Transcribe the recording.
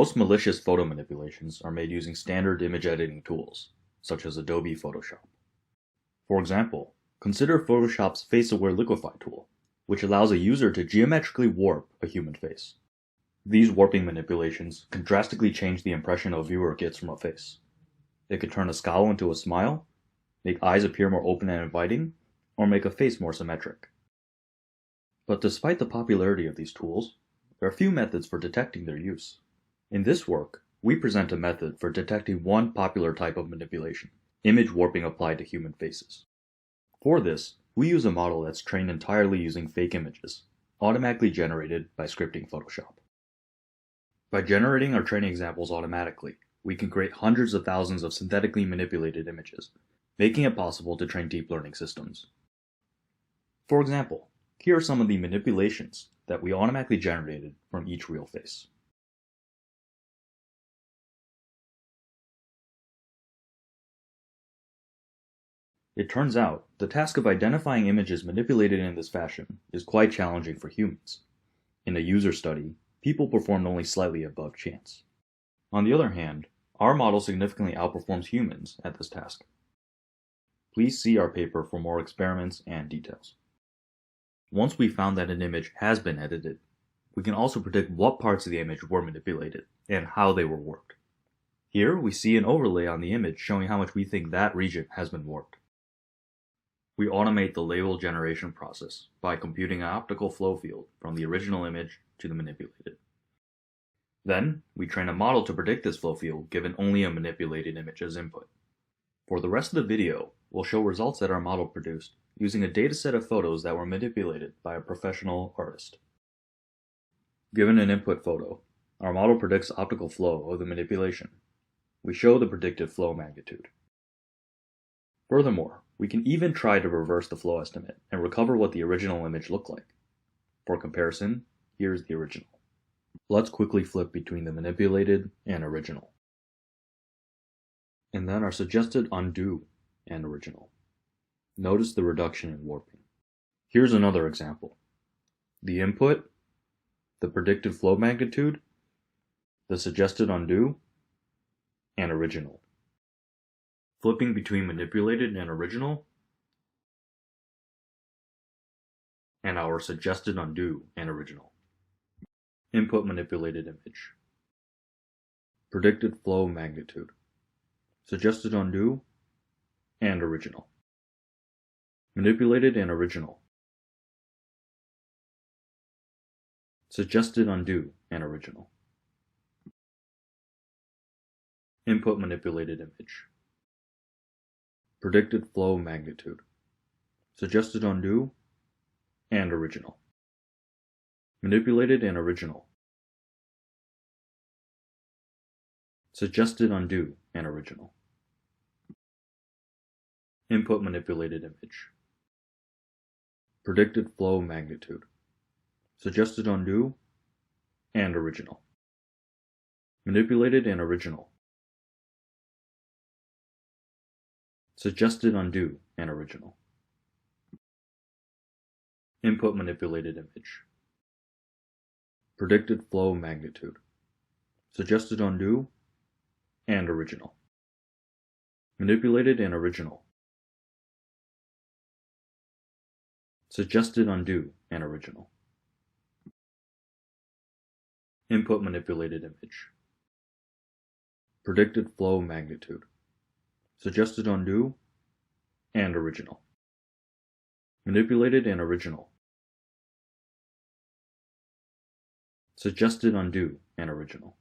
Most malicious photo manipulations are made using standard image editing tools, such as Adobe Photoshop. For example, consider Photoshop's Face-Aware Liquify tool, which allows a user to geometrically warp a human face. These warping manipulations can drastically change the impression a viewer gets from a face. It could turn a scowl into a smile, make eyes appear more open and inviting, or make a face more symmetric. But despite the popularity of these tools, there are few methods for detecting their use. In this work, we present a method for detecting one popular type of manipulation, image warping applied to human faces. For this, we use a model that's trained entirely using fake images, automatically generated by scripting Photoshop. By generating our training examples automatically, we can create hundreds of thousands of synthetically manipulated images, making it possible to train deep learning systems. For example, here are some of the manipulations that we automatically generated from each real face. It turns out, the task of identifying images manipulated in this fashion is quite challenging for humans. In a user study, people performed only slightly above chance. On the other hand, our model significantly outperforms humans at this task. Please see our paper for more experiments and details. Once we found that an image has been edited, we can also predict what parts of the image were manipulated and how they were warped. Here we see an overlay on the image showing how much we think that region has been warped. We automate the label generation process by computing an optical flow field from the original image to the manipulated. Then, we train a model to predict this flow field given only a manipulated image as input. For the rest of the video, we'll show results that our model produced using a dataset of photos that were manipulated by a professional artist. Given an input photo, our model predicts optical flow of the manipulation. We show the predicted flow magnitude. Furthermore, we can even try to reverse the flow estimate and recover what the original image looked like. For comparison, here's the original. Let's quickly flip between the manipulated and original. And then our suggested undo and original. Notice the reduction in warping. Here's another example. The input, the predicted flow magnitude, the suggested undo, and original. Flipping between manipulated and original, and our suggested undo and original. Input manipulated image. Predicted flow magnitude. Suggested undo and original. Manipulated and original. Suggested undo and original. Input manipulated image. Predicted flow magnitude. Suggested undo and original. Manipulated and original. Suggested undo and original. Input manipulated image. Predicted flow magnitude. Suggested undo and original. Manipulated and original. Suggested undo and original. Input manipulated image. Predicted flow magnitude. Suggested undo and original. Manipulated and original. Suggested undo and original. Input manipulated image. Predicted flow magnitude. Suggested undo and original. Manipulated and original. Suggested undo and original.